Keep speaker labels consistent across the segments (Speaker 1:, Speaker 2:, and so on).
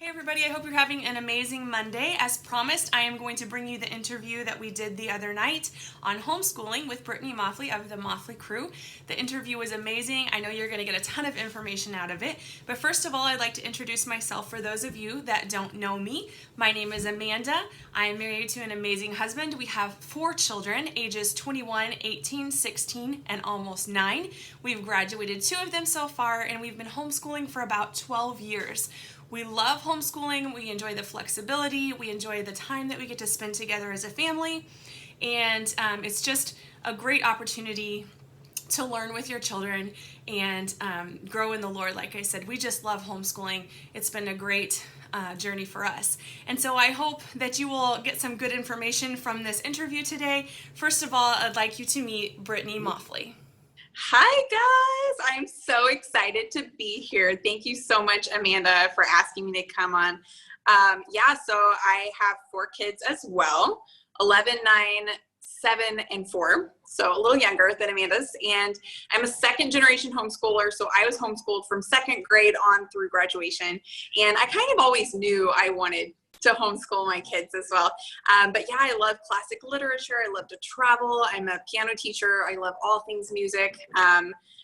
Speaker 1: Hey everybody, I hope you're having an amazing Monday. As promised, I am going to bring you the interview that we did the other night on homeschooling with Brittany Mofley of the Mofley crew. The interview was amazing. I know you're going to get a ton of information out of it. But first of all, I'd like to introduce myself for those of you that don't know me. My name is Amanda. I am married to an amazing husband. We have 4 children, ages 21, 18, 16, and almost 9. We've graduated 2 of them so far, and we've been homeschooling for about 12 years. We love homeschooling. We enjoy the flexibility. We enjoy the time that we get to spend together as a family. And it's just a great opportunity to learn with your children and grow in the Lord. Like I said, we just love homeschooling. It's been a great journey for us. And so I hope that you will get some good information from this interview today. First of all, I'd like you to meet Brittany Mofley.
Speaker 2: Hi guys, I'm so excited to be here. Thank you so much, Amanda, for asking me to come on. So I have 4 kids as well, 11, 9, 7, and 4, so a little younger than Amanda's. And I'm a second generation homeschooler, so I was homeschooled from 2nd grade on through graduation. And I kind of always knew I wanted to homeschool my kids as well. But yeah, I love classic literature. I love to travel. I'm a piano teacher. I love all things music.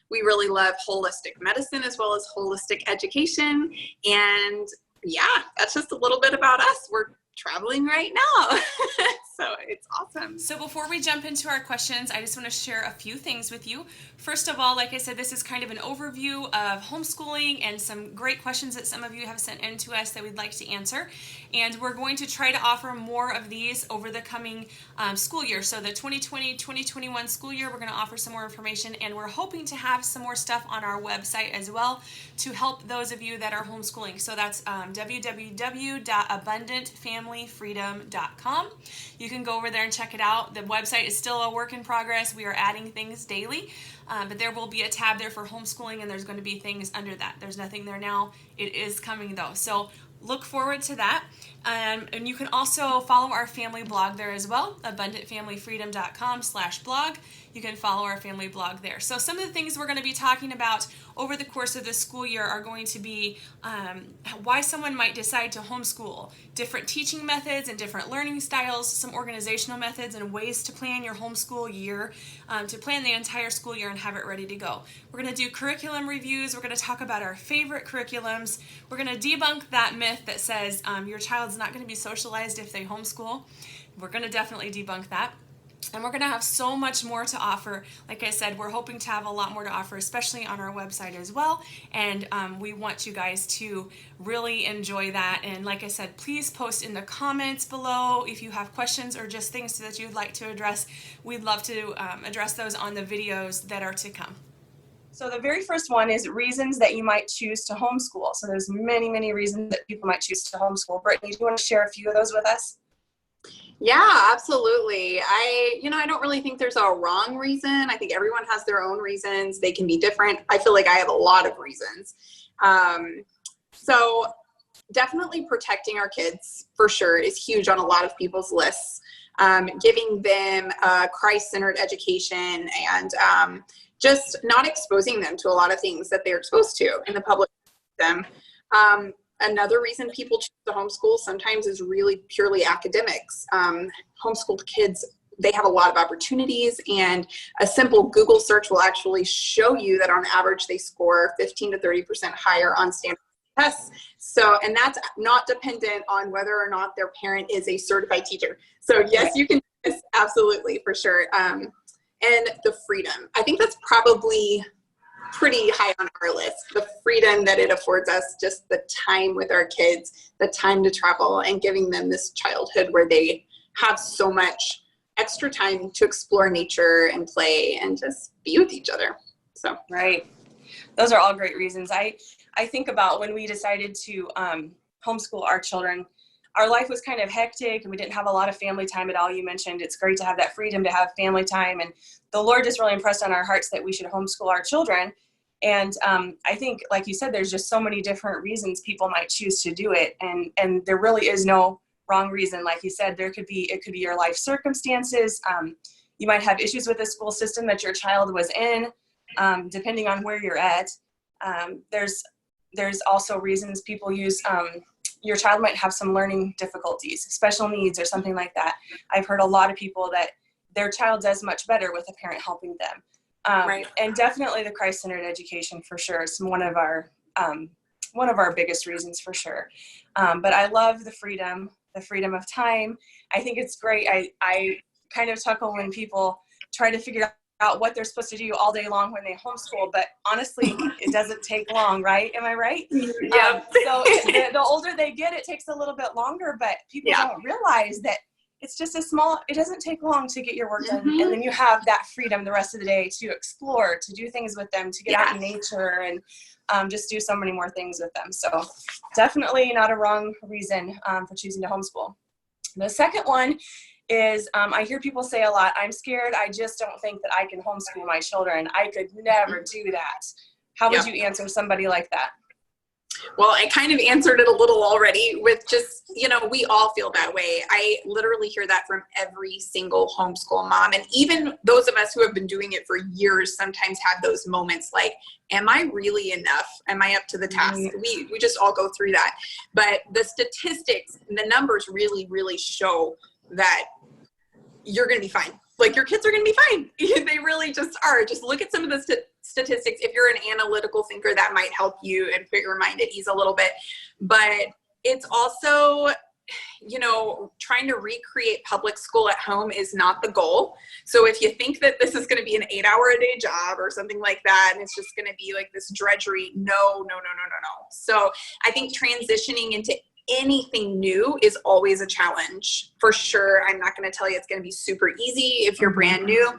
Speaker 2: We really love holistic medicine as well as holistic education. And yeah, that's just a little bit about us. We're traveling right now. So it's awesome.
Speaker 1: So before we jump into our questions, I just want to share a few things with you. First of all, like I said, this is kind of an overview of homeschooling and some great questions that some of you have sent in to us that we'd like to answer. And we're going to try to offer more of these over the coming school year. So the 2020-2021 school year, we're going to offer some more information, and we're hoping to have some more stuff on our website as well to help those of you that are homeschooling. So that's www.abundantfamilyfreedom.com. You can go over there and check it out. The website is still a work in progress. We are adding things daily, but there will be a tab there for homeschooling, and there's going to be things under that. There's nothing there now. It is coming though. So look forward to that. And you can also follow our family blog there as well, abundantfamilyfreedom.com/blog. You can follow our family blog there. So some of the things we're going to be talking about over the course of this school year are going to be why someone might decide to homeschool, different teaching methods and different learning styles, some organizational methods and ways to plan your homeschool year, to plan the entire school year and have it ready to go. We're going to do curriculum reviews. We're going to talk about our favorite curriculums. We're going to debunk that myth that says your child's not going to be socialized if they homeschool. We're going to definitely debunk that. And we're going to have so much more to offer. Like I said, we're hoping to have a lot more to offer, especially on our website as well. And we want you guys to really enjoy that. And like I said, please post in the comments below if you have questions or just things that you'd like to address. We'd love to address those on the videos that are to come.
Speaker 3: So the very first one is reasons that you might choose to homeschool. So there's many, many reasons that people might choose to homeschool. Brittany, do you want to share a few of those with us?
Speaker 2: Yeah, absolutely. I don't really think there's a wrong reason. I think everyone has their own reasons. They can be different. I feel like I have a lot of reasons. So definitely protecting our kids for sure is huge on a lot of people's lists. Giving them a Christ-centered education and just not exposing them to a lot of things that they're exposed to in the public system. Another reason people choose to homeschool sometimes is really purely academics. Homeschooled kids, they have a lot of opportunities, and a simple Google search will actually show you that on average they score 15 to 30% higher on standard tests. So, and that's not dependent on whether or not their parent is a certified teacher. So yes, you can do this, absolutely, for sure. And the freedom. I think that's probably pretty high on our list, the freedom that it affords us, just the time with our kids, the time to travel, and giving them this childhood where they have so much extra time to explore nature and play and just be with each other. So
Speaker 3: right. Those are all great reasons. I think about when we decided to homeschool our children, our life was kind of hectic and we didn't have a lot of family time at all. You mentioned it's great to have that freedom to have family time, and the Lord just really impressed on our hearts that we should homeschool our children. And I think, like you said, there's just so many different reasons people might choose to do it. And there really is no wrong reason. Like you said, it could be your life circumstances. You might have issues with the school system that your child was in, depending on where you're at. There's also reasons people use, your child might have some learning difficulties, special needs or something like that. I've heard a lot of people that their child does much better with a parent helping them.
Speaker 2: Right.
Speaker 3: And definitely the Christ-centered education for sure is one of our biggest reasons for sure. But I love the freedom of time. I think it's great. I kind of chuckle when people try to figure out what they're supposed to do all day long when they homeschool, but honestly, it doesn't take long, right? Am I right?
Speaker 2: Yep.
Speaker 3: So the older they get, it takes a little bit longer, but people don't realize that it's just it doesn't take long to get your work done. And then you have that freedom the rest of the day to explore, to do things with them, to get out in nature and just do so many more things with them. So definitely not a wrong reason for choosing to homeschool. The second one is I hear people say a lot, I'm scared. I just don't think that I can homeschool my children. I could never do that. How would you answer somebody like that?
Speaker 2: Well, I kind of answered it a little already with just, we all feel that way. I literally hear that from every single homeschool mom. And even those of us who have been doing it for years sometimes have those moments like, am I really enough? Am I up to the task? We just all go through that. But the statistics, the numbers really, really show that you're going to be fine. Like your kids are going to be fine. They really just are. Just look at some of the statistics. If you're an analytical thinker, that might help you and put your mind at ease a little bit. But it's also, trying to recreate public school at home is not the goal. So if you think that this is going to be an 8-hour-a-day job or something like that, and it's just going to be like this drudgery, no. So I think transitioning into anything new is always a challenge for sure. I'm not going to tell you it's going to be super easy if you're brand new.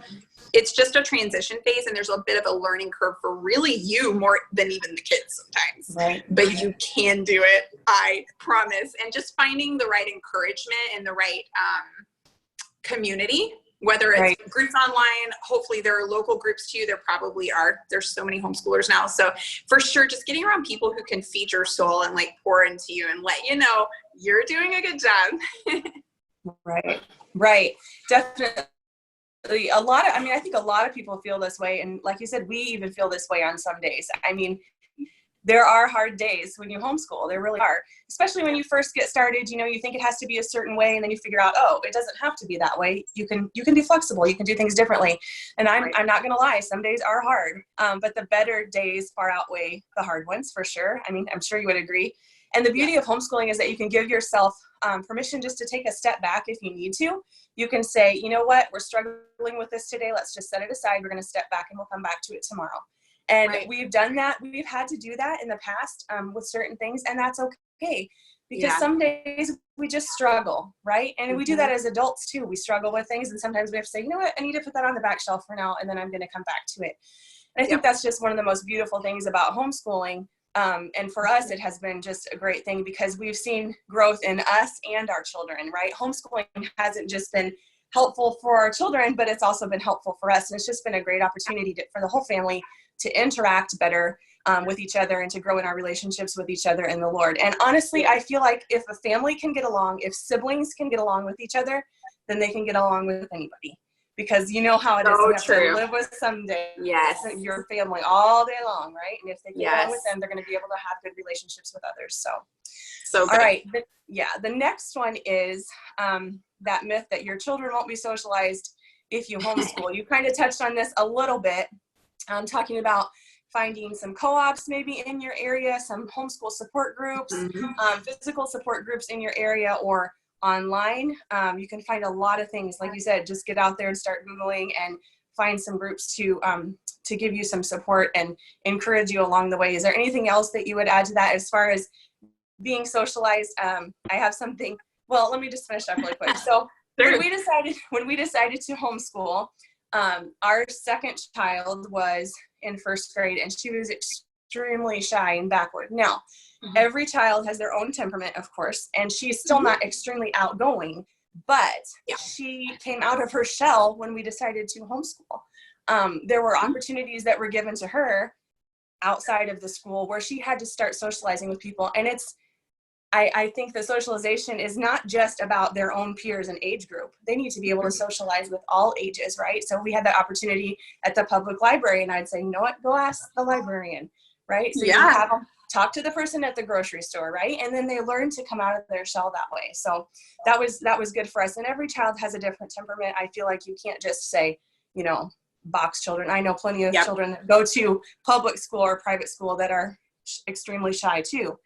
Speaker 2: It's just a transition phase, and there's a bit of a learning curve for really you more than even the kids sometimes.
Speaker 3: Right.
Speaker 2: But you can do it, I promise. And just finding the right encouragement and the right community, whether it's groups online, hopefully there are local groups too. There probably are. There's so many homeschoolers now. So for sure, just getting around people who can feed your soul and like pour into you and let you know you're doing a good job.
Speaker 3: Right. Definitely. I think a lot of people feel this way. And like you said, we even feel this way on some days. I mean, there are hard days when you homeschool. There really are, especially when you first get started. You think it has to be a certain way, and then you figure out, oh, it doesn't have to be that way. You can be flexible. You can do things differently. And I'm not going to lie, some days are hard, but the better days far outweigh the hard ones for sure. I mean, I'm sure you would agree. And the beauty of homeschooling is that you can give yourself permission just to take a step back if you need to. You can say, you know what, we're struggling with this today. Let's just set it aside. We're going to step back and we'll come back to it tomorrow. And we've done that. We've had to do that in the past with certain things, and that's okay. Because some days we just struggle, right? And we do that as adults too. We struggle with things, and sometimes we have to say, you know what, I need to put that on the back shelf for now, and then I'm going to come back to it. And I think that's just one of the most beautiful things about homeschooling. And for us, it has been just a great thing because we've seen growth in us and our children, right? Homeschooling hasn't just been helpful for our children, but it's also been helpful for us. And it's just been a great opportunity for the whole family to interact better with each other and to grow in our relationships with each other in the Lord. And honestly, I feel like if a family can get along, if siblings can get along with each other, then they can get along with anybody. Because you know how it is. You have to live with someday. Your family all day long, right? And if they get along with them, they're going to be able to have good relationships with others. So all right. The next one is that myth that your children won't be socialized if you homeschool. You kind of touched on this a little bit, talking about finding some co-ops maybe in your area, some homeschool support groups, physical support groups in your area, or online. You can find a lot of things. Like you said, just get out there and start Googling and find some groups to give you some support and encourage you along the way. Is there anything else that you would add to that as far as being socialized? I have something. Well, let me just finish up really quick. So when we decided to homeschool, our second child was in first grade, and she was extremely shy and backward. Now, every child has their own temperament, of course, and she's still not extremely outgoing, but she came out of her shell when we decided to homeschool. There were opportunities that were given to her outside of the school where she had to start socializing with people. And I think the socialization is not just about their own peers and age group. They need to be able to socialize with all ages, right? So we had that opportunity at the public library, and I'd say, you know what, go ask the librarian, right? So talk to the person at the grocery store, right? And then they learn to come out of their shell that way. So that was good for us. And every child has a different temperament. I feel like you can't just say, box children. I know plenty of children that go to public school or private school that are extremely shy too.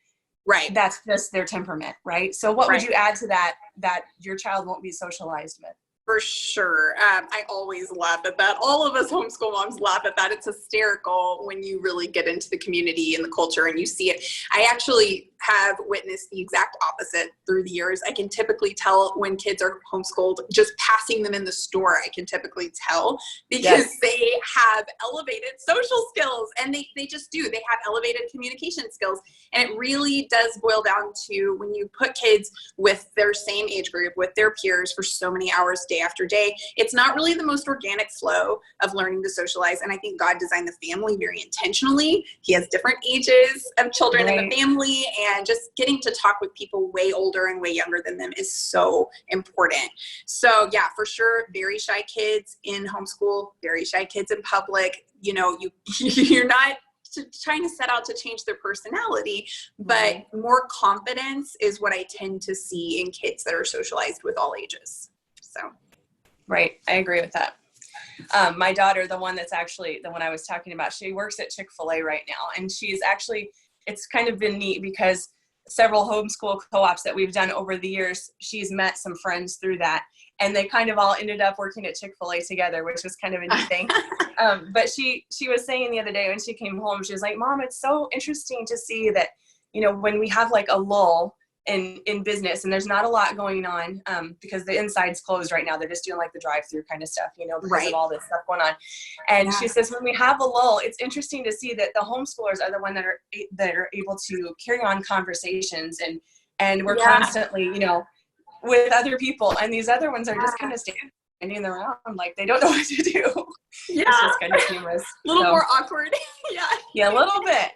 Speaker 2: Right.
Speaker 3: That's just their temperament, right? So what would you add to that your child won't be socialized with?
Speaker 2: For sure. I always laugh at that. All of us homeschool moms laugh at that. It's hysterical when you really get into the community and the culture and you see it. I actually have witnessed the exact opposite through the years. I can typically tell when kids are homeschooled, just passing them in the store, I can typically tell because they have elevated social skills, and they just do. They have elevated communication skills. And it really does boil down to when you put kids with their same age group, with their peers for so many hours day after day, it's not really the most organic flow of learning to socialize. And I think God designed the family very intentionally. He has different ages of children in the family, and just getting to talk with people way older and way younger than them is so important. So yeah, for sure, very shy kids in homeschool, very shy kids in public. You're not trying to set out to change their personality, but more confidence is what I tend to see in kids that are socialized with all ages. So.
Speaker 3: Right. I agree with that. My daughter, the one that's actually the one I was talking about, she works at Chick-fil-A right now. And she's actually, it's kind of been neat because several homeschool co-ops that we've done over the years, she's met some friends through that. And they kind of all ended up working at Chick-fil-A together, which was kind of a neat thing. But she was saying the other day when she came home, she was like, Mom, it's so interesting to see that, when we have like a lull in business and there's not a lot going on because the inside's closed right now. They're just doing like the drive-through kind of stuff, because of all this stuff going on. And she says, when we have a lull, it's interesting to see that the homeschoolers are the one that are able to carry on conversations and we're constantly, with other people, and these other ones are just kind of standing around like they don't know what to do.
Speaker 2: Yeah.
Speaker 3: It's just kind of humorous.
Speaker 2: A little more awkward.
Speaker 3: Yeah, a little bit.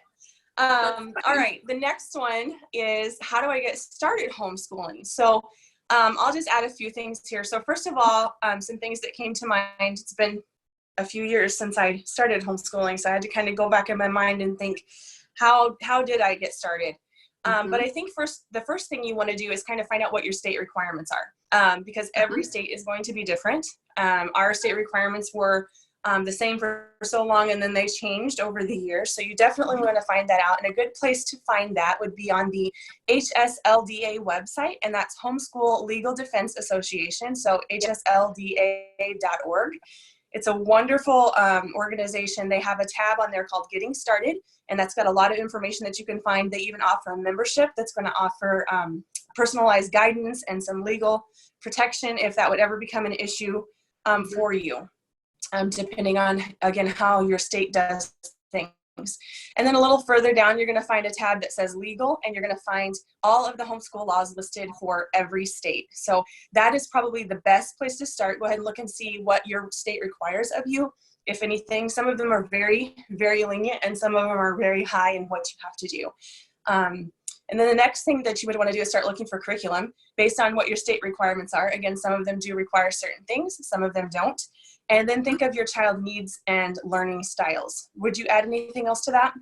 Speaker 3: All right. The next one is, how do I get started homeschooling? So I'll just add a few things here. So first of all, some things that came to mind. It's been a few years since I started homeschooling, so I had to kind of go back in my mind and think, how did I get started? But I think the first thing you want to do is kind of find out what your state requirements are, because every state is going to be different. Our state requirements were the same for so long, and then they changed over the years. So you definitely want to find that out. And a good place to find that would be on the HSLDA website, and that's Homeschool Legal Defense Association, so hslda.org. It's a wonderful organization. They have a tab on there called Getting Started, and that's got a lot of information that you can find. They even offer a membership that's going to offer personalized guidance and some legal protection if that would ever become an issue for you. Depending on, again, how your state does things. And then a little further down, you're going to find a tab that says legal, and you're going to find all of the homeschool laws listed for every state. So that is probably the best place to start. Go ahead and look and see what your state requires of you. If anything, some of them are very, very lenient, and some of them are very high in what you have to do. And then the next thing that you would want to do is start looking for curriculum based on what your state requirements are. Again, some of them do require certain things, some of them don't. And then think of your child needs and learning styles. Would you add anything else to that?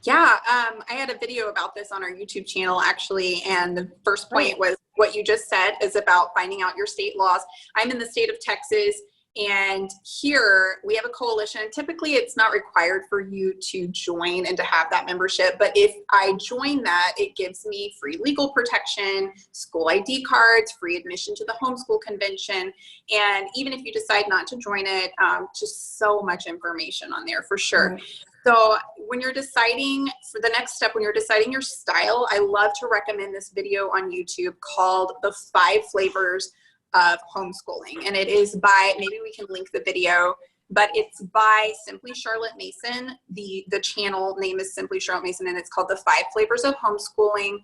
Speaker 2: Yeah, I had a video about this on our YouTube channel actually, and the first point was what you just said is about finding out your state laws. I'm in the state of Texas, and here we have a coalition. Typically, it's not required for you to join and to have that membership, but if I join that, it gives me free legal protection, school ID cards, free admission to the homeschool convention, and even if you decide not to join it, just so much information on there for sure. So when you're deciding for the next step, when you're deciding your style, I love to recommend this video on YouTube called The 5 Flavors of Homeschooling. And it is by, maybe we can link the video, but it's by Simply Charlotte Mason. The channel name is Simply Charlotte Mason, and it's called The 5 Flavors of Homeschooling.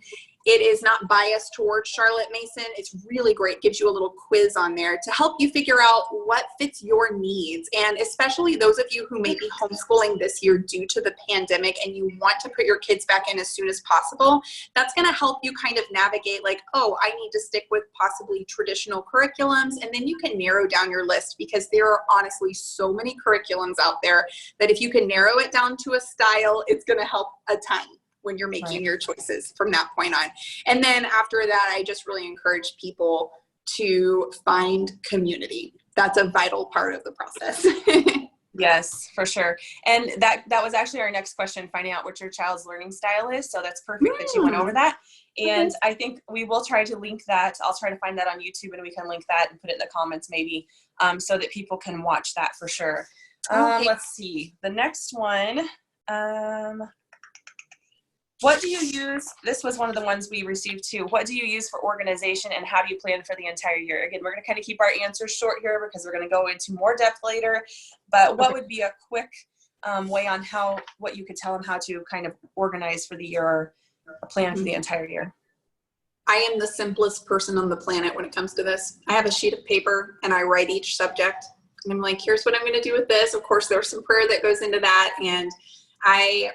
Speaker 2: It is not biased towards Charlotte Mason. It's really great. Gives you a little quiz on there to help you figure out what fits your needs. And especially those of you who may be homeschooling this year due to the pandemic and you want to put your kids back in as soon as possible, that's going to help you kind of navigate like, oh, I need to stick with possibly traditional curriculums. And then you can narrow down your list because there are honestly so many curriculums out there that if you can narrow it down to a style, it's going to help a ton. when you're making
Speaker 3: Right.
Speaker 2: your choices from that point on. And then after that, I just really encourage people to find community. That's a vital part of the process.
Speaker 3: Yes, for sure. And that was actually our next question, finding out what your child's learning style is. So that's perfect that you went over that. And I think we will try to link that. I'll try to find that on YouTube, and we can link that and put it in the comments maybe, so that people can watch that for sure.
Speaker 2: Okay.
Speaker 3: Let's see. The next one. What do you use? This was one of the ones we received too. What do you use for organization, and how do you plan for the entire year? Again, we're going to kind of keep our answers short here because we're going to go into more depth later. But what would be a quick way on what you could tell them how to kind of organize for the year, or a plan for the entire year?
Speaker 2: I am the simplest person on the planet when it comes to this. I have a sheet of paper and I write each subject. And I'm like, here's what I'm going to do with this. Of course, there's some prayer that goes into that. And I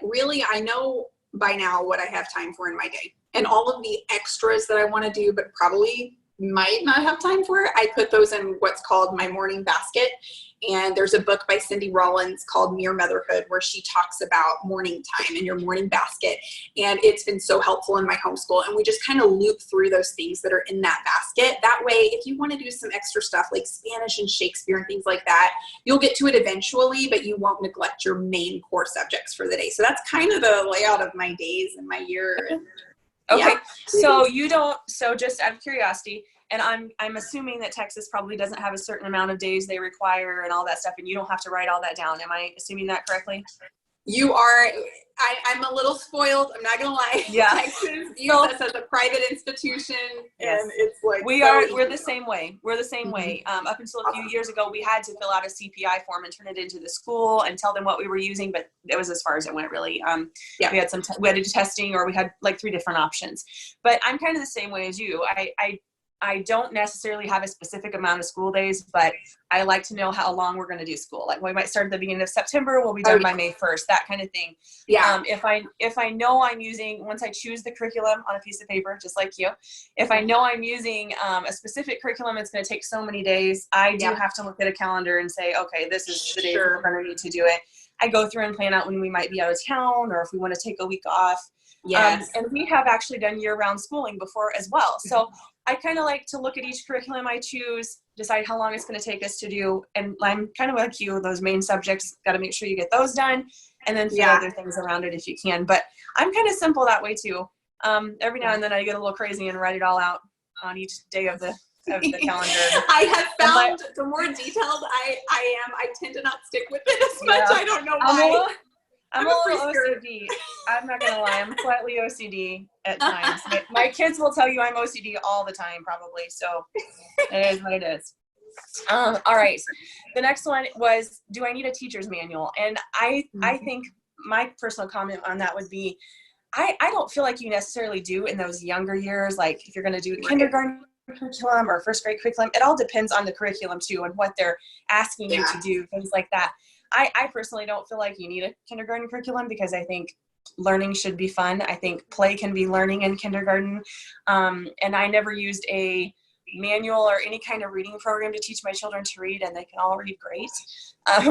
Speaker 2: know by now what I have time for in my day, and all of the extras that I want to do but probably might not have time for, I put those in what's called my morning basket. And there's a book by Rollins called Motherhood, where she talks about morning time and your morning basket. And it's been so helpful in my homeschool. And we just kind of loop through those things that are in that basket. That way, if you want to do some extra stuff like Spanish and Shakespeare and things like that, you'll get to it eventually, but you won't neglect your main core subjects for the day. So that's kind of the layout of my days and my year.
Speaker 3: Okay.
Speaker 2: Yeah.
Speaker 3: So just out of curiosity, and I'm assuming that Texas probably doesn't have a certain amount of days they require and all that stuff, and you don't have to write all that down. Am I assuming that correctly?
Speaker 2: You are. I'm a little spoiled. I'm not gonna lie.
Speaker 3: Yeah.
Speaker 2: Texas uses us as a private institution,
Speaker 3: Yes.
Speaker 2: and it's like
Speaker 3: We're the same way. We're the same way. Up until a few
Speaker 2: Awesome.
Speaker 3: years ago, we had to fill out a CPI form and turn it into the school and tell them what we were using, but it was as far as it went, really.
Speaker 2: Yeah.
Speaker 3: We had we had to do testing, or we had like 3 different options. But I'm kind of the same way as you. I don't necessarily have a specific amount of school days, but I like to know how long we're going to do school. Like we might start at the beginning of September, we'll be done by May 1st, that kind of thing.
Speaker 2: Yeah.
Speaker 3: If I know I'm using, once I choose the curriculum on a piece of paper, just like you, if I know I'm using a specific curriculum, it's going to take so many days. I do have to look at a calendar and say, okay, this is the day we're going to need to do it. I go through and plan out when we might be out of town, or if we want to take a week off.
Speaker 2: Yes.
Speaker 3: And we have actually done year-round schooling before as well. So I kind of like to look at each curriculum I choose, decide how long it's going to take us to do. And I'm kind of like you, those main subjects, got to make sure you get those done, and then fit other things around it if you can. But I'm kind of simple that way too. Every now and then I get a little crazy and write it all out on each day of the calendar.
Speaker 2: I have found the more detailed I am, I tend to not stick with it as much. I don't know why.
Speaker 3: I'm a little OCD. I'm not gonna lie. I'm slightly OCD at times. My kids will tell you I'm OCD all the time, probably. So it is what it is. All right. The next one was, do I need a teacher's manual? And I think my personal comment on that would be, I don't feel like you necessarily do in those younger years. Like if you're going to do kindergarten curriculum or first grade curriculum, it all depends on the curriculum too and what they're asking you to do, things like that. I personally don't feel like you need a kindergarten curriculum, because I think learning should be fun. I think play can be learning in kindergarten. And I never used a manual or any kind of reading program to teach my children to read, and they can all read great.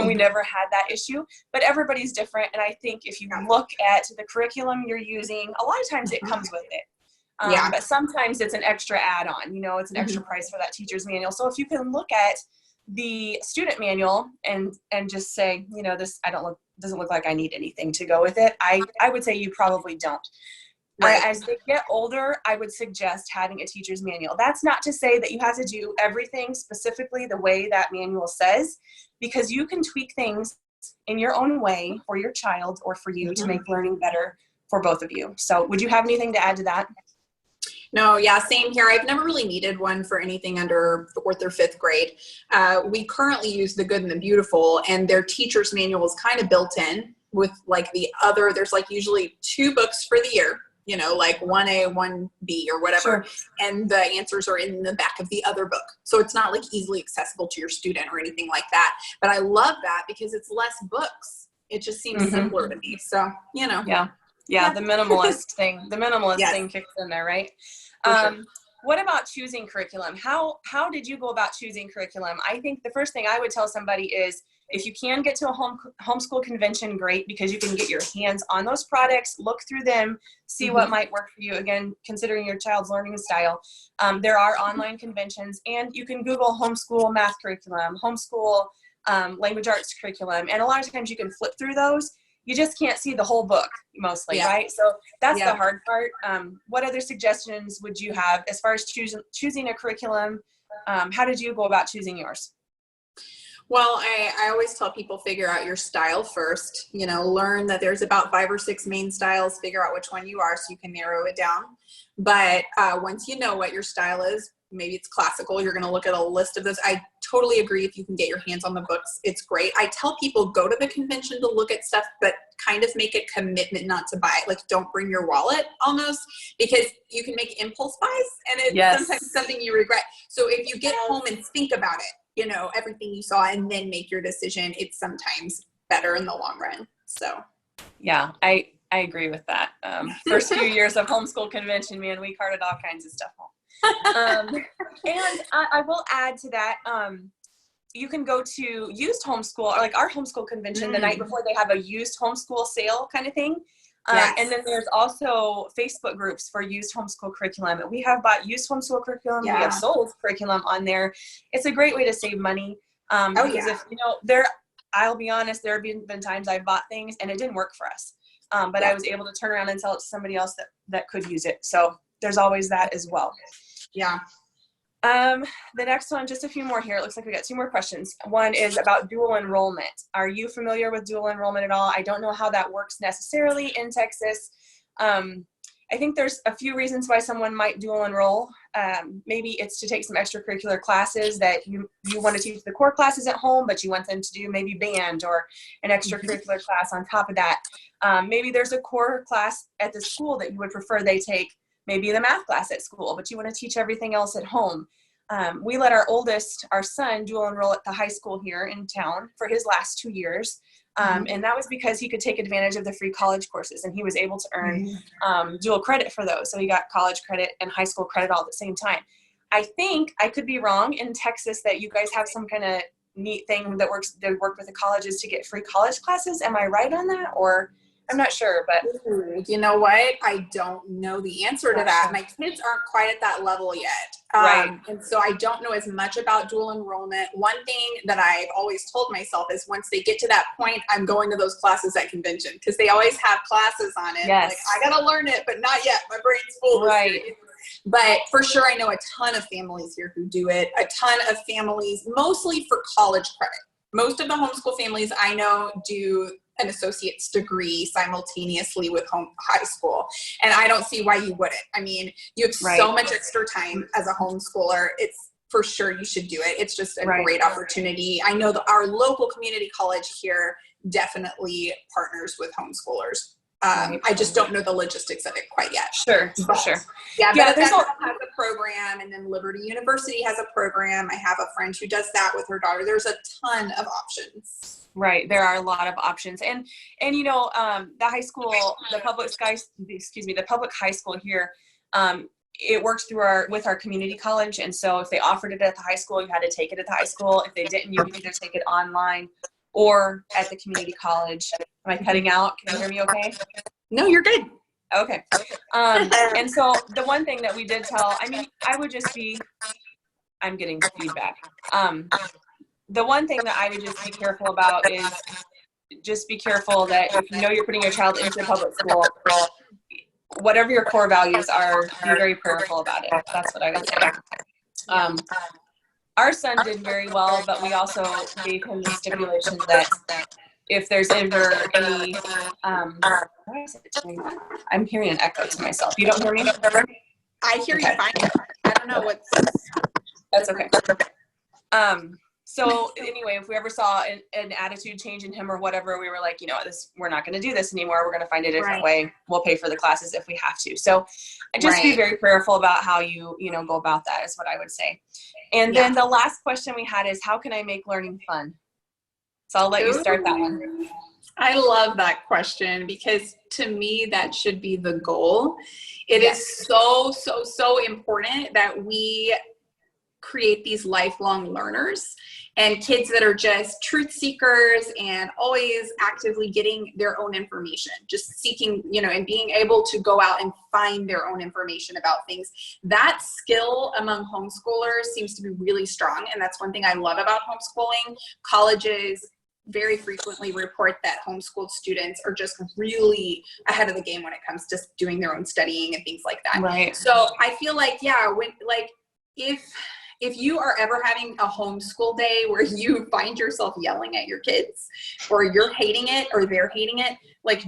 Speaker 3: We never had that issue, but everybody's different. And I think if you look at the curriculum you're using, a lot of times it comes with it. But sometimes it's an extra add-on, it's an extra price for that teacher's manual. So if you can look at the student manual and just say, this doesn't look like I need anything to go with it, I would say you probably don't. As they get older, I would suggest having a teacher's manual. That's not to say that you have to do everything specifically the way that manual says, because you can tweak things in your own way for your child or for you to make learning better for both of you. So would you have anything to add to that?
Speaker 2: No, same here. I've never really needed one for anything under 4th or 5th grade. We currently use The Good and the Beautiful, and their teacher's manual is kind of built in with like there's like usually 2 books for the year, like 1A, 1B or whatever. Sure. And the answers are in the back of the other book. So it's not like easily accessible to your student or anything like that. But I love that because it's less books. It just seems simpler to me. So,
Speaker 3: Yeah, the minimalist thing. The minimalist thing kicks in there, right?
Speaker 2: Sure.
Speaker 3: What about choosing curriculum? How did you go about choosing curriculum? I think the first thing I would tell somebody is If you can get to a homeschool convention, great, because you can get your hands on those products, look through them, see what might work for you. Again, considering your child's learning style. There are online conventions, and you can Google homeschool math curriculum, homeschool language arts curriculum, and a lot of times you can flip through those. You just can't see the whole book mostly, right? So that's the hard part. What other suggestions would you have as far as choosing a curriculum? How did you go about choosing yours?
Speaker 2: Well, I always tell people, figure out your style first, learn that there's about 5 or 6 main styles, figure out which one you are so you can narrow it down. But once you know what your style is, maybe it's classical, you're going to look at a list of those. I totally agree. If you can get your hands on the books, it's great. I tell people, go to the convention to look at stuff, but kind of make a commitment not to buy it. Like, don't bring your wallet almost, because you can make impulse buys, and it's sometimes something you regret. So if you get home and think about it, everything you saw, and then make your decision, it's sometimes better in the long run. So
Speaker 3: yeah, I agree with that. First few years of homeschool convention, man, we carted all kinds of stuff home. And I will add to that, you can go to used homeschool, or like our homeschool convention the night before, they have a used homeschool sale kind of thing. And then there's also Facebook groups for used homeschool curriculum. We have bought used homeschool curriculum. We have sold curriculum on there. It's a great way to save money. Because if, I'll be honest, there have been times I've bought things and it didn't work for us. But I was able to turn around and sell it to somebody else that could use it. So there's always that as well.
Speaker 2: Yeah.
Speaker 3: The next one, just a few more here. It looks like we got 2 more questions. One is about dual enrollment. Are you familiar with dual enrollment at all? I don't know how that works necessarily in Texas. I think there's a few reasons why someone might dual enroll. Maybe it's to take some extracurricular classes that you want to teach the core classes at home, but you want them to do maybe band or an extracurricular class on top of that. Maybe there's a core class at the school that you would prefer they take, maybe the math class at school, but you want to teach everything else at home. We let our son, dual enroll at the high school here in town for his last 2 years. And that was because he could take advantage of the free college courses, and he was able to earn dual credit for those. So he got college credit and high school credit all at the same time. I think, I could be wrong, in Texas that you guys have some kind of neat thing that work with the colleges to get free college classes. Am I right on that? Or I'm not sure, but
Speaker 2: you know what? I don't know the answer to that. My kids aren't quite at that level yet.
Speaker 3: Right.
Speaker 2: And so I don't know as much about dual enrollment. One thing that I've always told myself is once they get to that point, I'm going to those classes at convention, because they always have classes on it.
Speaker 3: Yes.
Speaker 2: Like, I got to learn it, but not yet. My brain's full.
Speaker 3: Right.
Speaker 2: But for sure, I know a ton of families here who do it. A ton of families, mostly for college credit. Most of the homeschool families I know do an associate's degree simultaneously with high school. And I don't see why you wouldn't. I mean, you have so much extra time as a homeschooler. It's for sure you should do it. It's just a great opportunity. I know that our local community college here definitely partners with homeschoolers. I just don't know the logistics of it quite yet.
Speaker 3: Sure.
Speaker 2: Yeah, but Bethesda has a program, and then Liberty University has a program. I have a friend who does that with her daughter. There's a ton of options.
Speaker 3: Right. There are a lot of options. And the high school, the public high school here, it works with our community college. And so if they offered it at the high school, you had to take it at the high school. If they didn't, you could either take it online or at the community college. Am I cutting out? Can you hear me okay?
Speaker 2: No, you're good.
Speaker 3: Okay. And so the one thing that we did tell, I'm getting feedback. The one thing that I would just be careful about is just be careful that if you know you're putting your child into public school, whatever your core values are, be very prayerful about it. That's what I would say. Our son did very well, but we also gave him the stipulation that if there's ever any, I'm hearing an echo to myself. You don't hear me?
Speaker 2: I hear you fine. I don't know what's.
Speaker 3: That's okay. So anyway, if we ever saw an attitude change in him or whatever, we were like, we're not going to do this anymore. We're going to find a different way. We'll pay for the classes if we have to. So just be very prayerful about how you go about that is what I would say. And then the last question we had is, how can I make learning fun? So I'll let you start that one.
Speaker 2: I love that question, because to me, that should be the goal. It is so, so, so important that we create these lifelong learners and kids that are just truth seekers and always actively getting their own information, just seeking, and being able to go out and find their own information about things. That skill among homeschoolers seems to be really strong. And that's one thing I love about homeschooling. Colleges very frequently report that homeschooled students are just really ahead of the game when it comes to doing their own studying and things like that.
Speaker 3: Right.
Speaker 2: So I feel like, if you are ever having a homeschool day where you find yourself yelling at your kids, or you're hating it or they're hating it,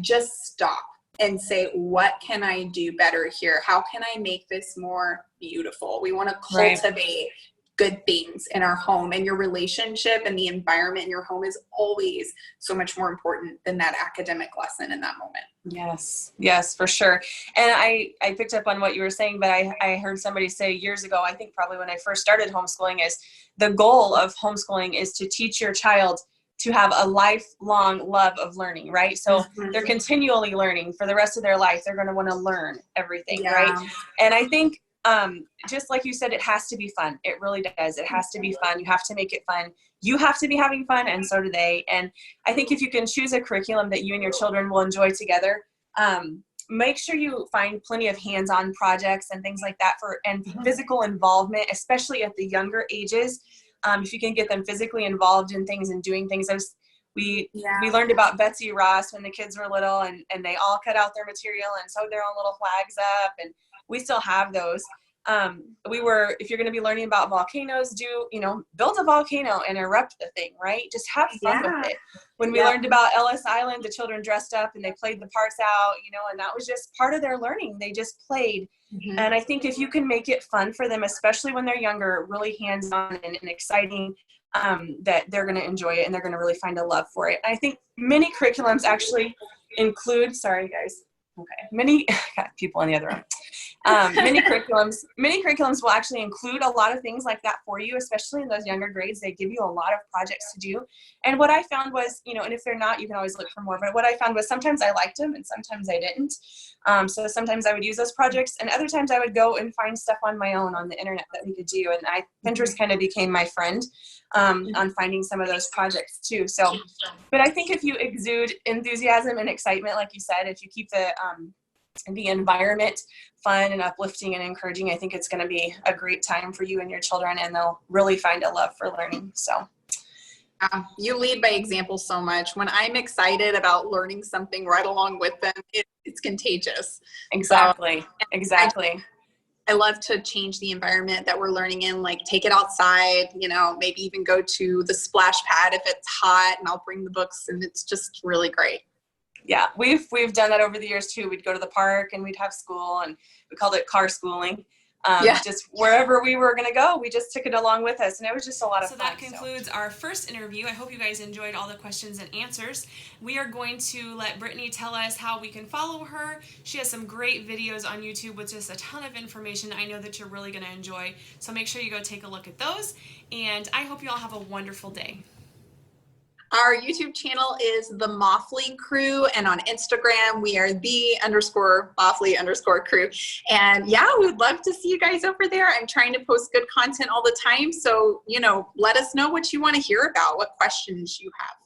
Speaker 2: just stop and say, what can I do better here? How can I make this more beautiful? We want to cultivate good things in our home, and your relationship and the environment in your home is always so much more important than that academic lesson in that moment.
Speaker 3: Yes, for sure. And I picked up on what you were saying, but I heard somebody say years ago, I think probably when I first started homeschooling, is the goal of homeschooling is to teach your child to have a lifelong love of learning, right? So they're continually learning for the rest of their life. They're going to want to learn everything, right? And I think just like you said, it has to be fun. It really does. It has to be fun. You have to make it fun. You have to be having fun, and so do they. And I think if you can choose a curriculum that you and your children will enjoy together, make sure you find plenty of hands-on projects and things like that and physical involvement, especially at the younger ages. If you can get them physically involved in things and doing things. We learned about Betsy Ross when the kids were little, and they all cut out their material and sewed their own little flags up, and we still have those. If you're going to be learning about volcanoes, build a volcano and erupt the thing, right? Just have fun with it. When we learned about Ellis Island, the children dressed up and they played the parts out, and that was just part of their learning. They just played. And I think if you can make it fun for them, especially when they're younger, really hands-on and exciting, that they're going to enjoy it and they're going to really find a love for it. I think many curriculums actually include, sorry guys. Okay. Many got people in the other room. Many curriculums will actually include a lot of things like that for you, especially in those younger grades. They give you a lot of projects to do. And what I found was, and if they're not, you can always look for more. But what I found was sometimes I liked them and sometimes I didn't. So sometimes I would use those projects, and other times I would go and find stuff on my own on the internet that we could do. And Pinterest kind of became my friend on finding some of those projects too. So, but I think if you exude enthusiasm and excitement, like you said, if you keep the environment fun and uplifting and encouraging, I think it's going to be a great time for you and your children, and they'll really find a love for learning. So
Speaker 2: you lead by example so much. When I'm excited about learning something right along with them, it's contagious.
Speaker 3: Exactly.
Speaker 2: I love to change the environment that we're learning in, take it outside, maybe even go to the splash pad if it's hot, and I'll bring the books, and it's just really great.
Speaker 3: Yeah, we've done that over the years too. We'd go to the park and we'd have school, and we called it car schooling. Just wherever we were going to go, we just took it along with us, and it was just a lot of fun.
Speaker 1: So that concludes our first interview. I hope you guys enjoyed all the questions and answers. We are going to let Brittany tell us how we can follow her. She has some great videos on YouTube with just a ton of information I know that you're really going to enjoy. So make sure you go take a look at those, and I hope you all have a wonderful day.
Speaker 2: Our YouTube channel is the Mofley Crew, and on Instagram we are _Mofley_crew. And we would love to see you guys over there. I'm trying to post good content all the time, so let us know what you want to hear about, what questions you have.